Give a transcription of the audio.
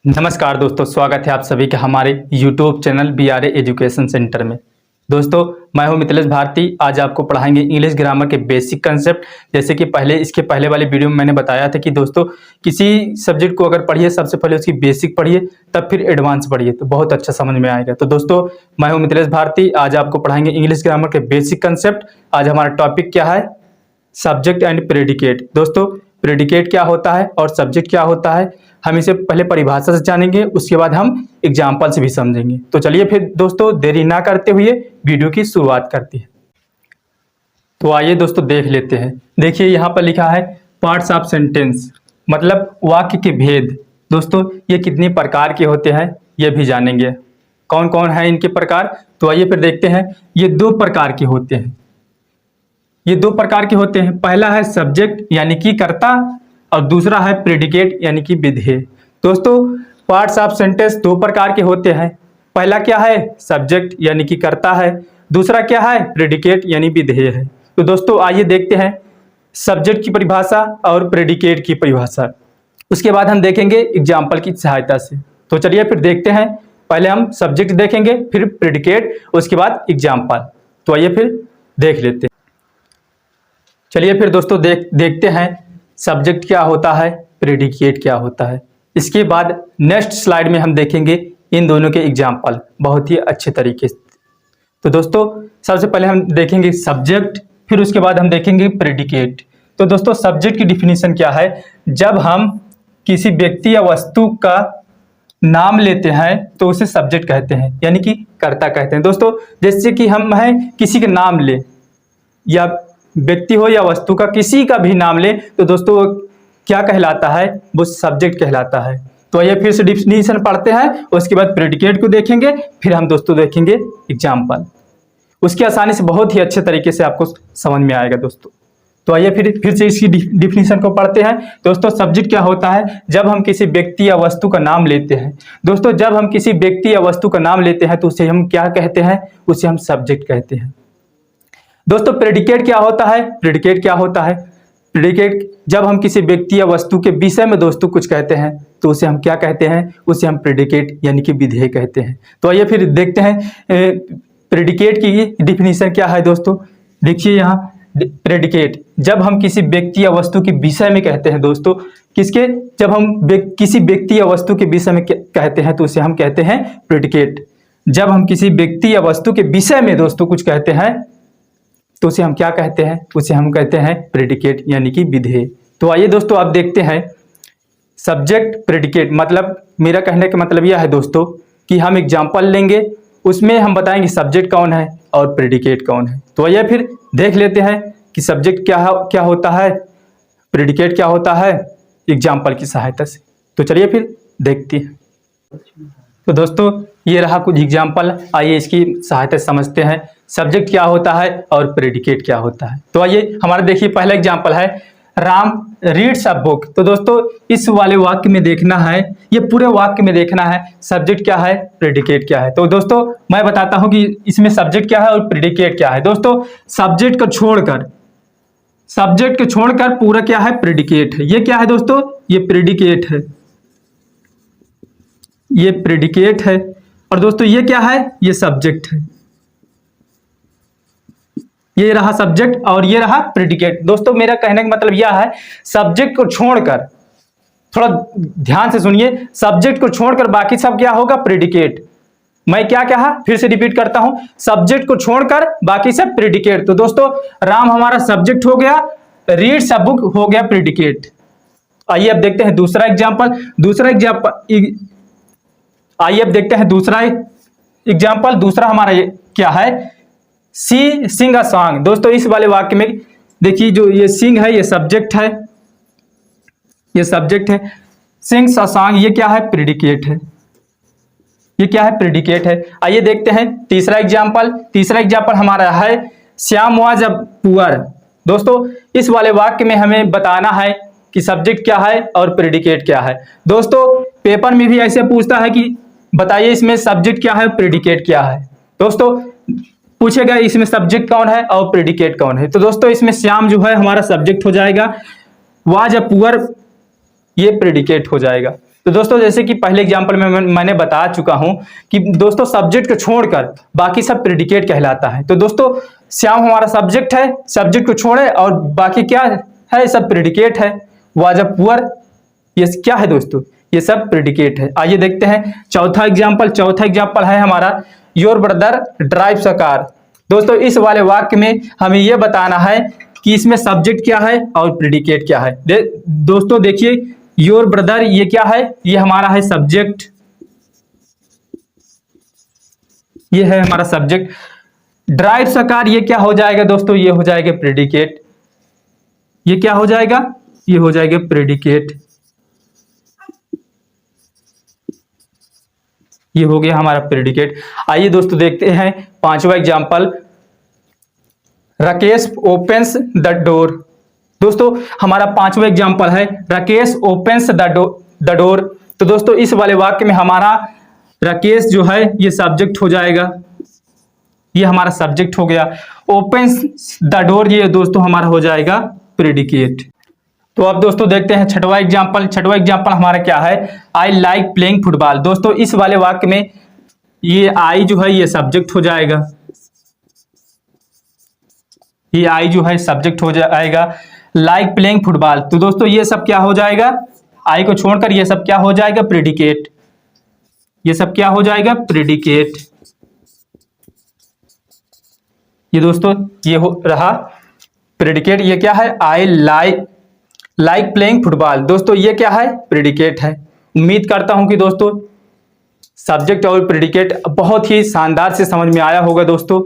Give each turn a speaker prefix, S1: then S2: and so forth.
S1: नमस्कार दोस्तों, स्वागत है आप सभी का हमारे YouTube channel BRA education centre में। दोस्तों, मैं हूं मिथिलेश भारती। आज आपको पढ़ाएंगे इंग्लिश ग्रामर के बेसिक कंसेप्ट। जैसे कि इसके पहले वाले वीडियो में मैंने बताया था कि दोस्तों किसी सब्जेक्ट को अगर पढ़िए, सबसे पहले उसकी बेसिक पढ़िए, तब फिर एडवांस पढ़िए, तो बहुत अच्छा समझ में आएगा। तो दोस्तों, मैं हूँ मिथिलेश भारती। आज आपको पढ़ाएंगे इंग्लिश ग्रामर के बेसिक कंसेप्ट। आज हमारा टॉपिक क्या है? Subject and predicate. दोस्तों, प्रेडिकेट क्या होता है और सब्जेक्ट क्या होता है, हम इसे पहले परिभाषा से जानेंगे, उसके बाद हम एग्जाम्पल से भी समझेंगे। तो चलिए फिर दोस्तों, देरी ना करते हुए वीडियो की शुरुआत करते हैं। तो आइए दोस्तों देख लेते हैं। देखिए यहाँ पर लिखा है पार्ट्स ऑफ सेंटेंस, मतलब वाक्य के भेद। दोस्तों, ये कितने प्रकार के होते हैं ये भी जानेंगे। कौन कौन है इनके प्रकार? तो आइए फिर देखते हैं। ये दो प्रकार के होते हैं। पहला है सब्जेक्ट यानी कि कर्ता, और दूसरा है प्रेडिकेट यानी कि विधेय। दोस्तों, पार्ट्स ऑफ सेंटेंस दो प्रकार के होते हैं। पहला क्या है? सब्जेक्ट यानी कि कर्ता है। दूसरा क्या है? प्रेडिकेट यानी विधेय है। तो दोस्तों आइए देखते हैं सब्जेक्ट की परिभाषा और प्रेडिकेट की परिभाषा। उसके बाद हम देखेंगे एग्जाम्पल की सहायता से। तो चलिए फिर देखते हैं। पहले हम सब्जेक्ट देखेंगे, फिर प्रेडिकेट, उसके बाद एग्जाम्पल। तो आइए फिर देख लेते हैं। चलिए फिर दोस्तों देखते हैं सब्जेक्ट क्या होता है, प्रेडिकेट क्या होता है। इसके बाद नेक्स्ट स्लाइड में हम देखेंगे इन दोनों के एग्जाम्पल बहुत ही अच्छे तरीके से। तो दोस्तों, सबसे पहले हम देखेंगे सब्जेक्ट, फिर उसके बाद हम देखेंगे प्रेडिकेट। तो दोस्तों, सब्जेक्ट की डिफिनीशन क्या है? जब हम किसी व्यक्ति या वस्तु का नाम लेते हैं तो उसे सब्जेक्ट कहते हैं, यानी कि कर्ता कहते हैं। दोस्तों, जैसे कि हम किसी के नाम ले, या व्यक्ति हो या वस्तु का किसी का भी नाम ले, तो दोस्तों वो क्या कहलाता है? वो सब्जेक्ट कहलाता है। तो आइए फिर से डिफिनीशन पढ़ते हैं, उसके बाद प्रेडिकेट को देखेंगे, फिर हम दोस्तों देखेंगे एग्जाम्पल। उसकी आसानी से बहुत ही अच्छे तरीके से आपको समझ में आएगा दोस्तों। तो आइए फिर से इसकी डिफिनीशन को पढ़ते हैं। दोस्तों, सब्जेक्ट क्या होता है? जब हम किसी व्यक्ति या वस्तु का नाम लेते हैं। दोस्तों, जब हम किसी व्यक्ति या वस्तु का नाम लेते हैं तो उसे हम क्या कहते हैं? उसे हम सब्जेक्ट कहते हैं। दोस्तों, प्रेडिकेट क्या होता है? प्रेडिकेट जब हम किसी व्यक्ति या वस्तु के विषय में दोस्तों कुछ कहते हैं तो उसे हम क्या कहते हैं? उसे हम प्रेडिकेट यानी कि विधेय कहते हैं। तो आइए फिर देखते हैं प्रेडिकेट की डिफिनीशन क्या है। दोस्तों देखिए यहाँ, प्रेडिकेट जब हम किसी व्यक्ति या वस्तु के विषय में कहते हैं। दोस्तों जब हम किसी व्यक्ति या वस्तु के विषय में कहते हैं तो उसे हम कहते हैं प्रेडिकेट। जब हम किसी व्यक्ति या वस्तु के विषय में दोस्तों कुछ कहते हैं तो उसे हम क्या कहते हैं? उसे हम कहते हैं प्रेडिकेट यानी कि विधेय। तो आइए दोस्तों आप देखते हैं सब्जेक्ट प्रेडिकेट, मतलब मेरा कहने का मतलब यह है दोस्तों कि हम एग्जाम्पल लेंगे, उसमें हम बताएंगे सब्जेक्ट कौन है और प्रेडिकेट कौन है। तो आइए फिर देख लेते हैं कि सब्जेक्ट क्या होता है, प्रेडिकेट क्या होता है, एग्जाम्पल की सहायता से। तो चलिए फिर देखते हैं। तो दोस्तों, ये रहा कुछ एग्जाम्पल। आइए इसकी सहायता से समझते हैं सब्जेक्ट क्या होता है और प्रेडिकेट क्या होता है। तो आइए हमारा देखिए पहला एग्जाम्पल है राम रीड्स अ बुक। तो दोस्तों, इस वाले वाक्य में देखना है, ये पूरे वाक्य में देखना है सब्जेक्ट क्या है, प्रेडिकेट क्या है। तो दोस्तों मैं बताता हूं कि इसमें सब्जेक्ट क्या है और प्रेडिकेट क्या है। दोस्तों, सब्जेक्ट को छोड़कर पूरा क्या है? प्रेडिकेट है। ये क्या है दोस्तों? ये प्रेडिकेट है। और दोस्तों ये क्या है? ये सब्जेक्ट है। ये रहा सब्जेक्ट और ये रहा प्रेडिकेट। दोस्तों, मेरा कहने का मतलब यह है, सब्जेक्ट को छोड़कर, थोड़ा ध्यान से सुनिए, सब्जेक्ट को छोड़कर बाकी सब क्या होगा? प्रेडिकेट। मैं क्या कहा? फिर से रिपीट करता हूं, सब्जेक्ट को छोड़कर बाकी सब प्रेडिकेट। तो दोस्तों, राम हमारा सब्जेक्ट हो गया, रीड्स अ बुक हो गया प्रेडिकेट। आइए अब देखते हैं दूसरा एग्जाम्पल। दूसरा हमारा क्या है? सी सिंग अ सॉन्ग। दोस्तों, इस वाले वाक्य में देखिए, जो ये सिंग है ये सब्जेक्ट है, सिंग्स अ सॉन्ग ये क्या है? प्रेडिकेट है। आइए देखते हैं तीसरा एग्जाम्पल हमारा है श्याम वाज अ पुअर। दोस्तों, इस वाले वाक्य में हमें बताना है कि सब्जेक्ट क्या है और प्रेडिकेट क्या है। दोस्तों, पेपर में भी ऐसे पूछता है कि बताइए इसमें सब्जेक्ट क्या है, प्रेडिकेट क्या है। दोस्तों पूछेगा इसमें सब्जेक्ट कौन है और प्रेडिकेट कौन है। तो दोस्तों, इसमें श्याम जो है हमारा सब्जेक्ट हो जाएगा, वाज अ पुअर ये प्रेडिकेट हो जाएगा। तो दोस्तों जैसे कि पहले एग्जांपल में मैंने बता चुका हूं कि दोस्तों सब्जेक्ट को छोड़कर बाकी सब प्रेडिकेट कहलाता है। तो दोस्तों श्याम हमारा सब्जेक्ट है, सब्जेक्ट को छोड़े और बाकी क्या है, सब प्रेडिकेट है। वाज अ पुअर, ये क्या है दोस्तों, ये सब प्रेडिकेट है। आइए देखते हैं चौथा एग्जांपल है हमारा your brother drives a car. दोस्तों इस वाले वाक्य में हमें यह बताना है कि इसमें सब्जेक्ट क्या है और प्रेडिकेट क्या है। दोस्तों देखिए योर ब्रदर ये क्या है, ये हमारा है सब्जेक्ट, ये है हमारा सब्जेक्ट। ड्राइव्स अ कार ये क्या हो जाएगा दोस्तों, ये हो जाएगा प्रेडिकेट। ये क्या हो जाएगा, ये हो जाएगा प्रेडिकेट। ये हो गया हमारा प्रेडिकेट। आइए दोस्तों देखते हैं पांचवा example, Rakesh opens the door. दोस्तों हमारा पांचवा एग्जांपल है राकेश ओपन्स द डोर। तो दोस्तों इस वाले वाक्य में हमारा राकेश जो है ये सब्जेक्ट हो जाएगा, ये हमारा सब्जेक्ट हो गया। ओपन्स द डोर ये दोस्तों हमारा हो जाएगा प्रेडिकेट। तो अब दोस्तों देखते हैं छठवां एग्जांपल हमारा क्या है, आई लाइक प्लेइंग फुटबॉल। दोस्तों इस वाले वाक्य में ये आई जो है ये सब्जेक्ट हो जाएगा, ये आई जो है सब्जेक्ट हो जाएगा। लाइक प्लेइंग फुटबॉल, तो दोस्तों ये सब क्या हो जाएगा, आई को छोड़कर ये सब क्या हो जाएगा, प्रेडिकेट। ये सब क्या हो जाएगा, प्रेडिकेट। ये दोस्तों ये हो रहा प्रेडिकेट। ये क्या है, आई लाइक प्लेइंग फुटबॉल। दोस्तों ये क्या है, प्रेडिकेट है। उम्मीद करता हूं कि दोस्तों सब्जेक्ट और प्रेडिकेट बहुत ही शानदार से समझ में आया होगा दोस्तों।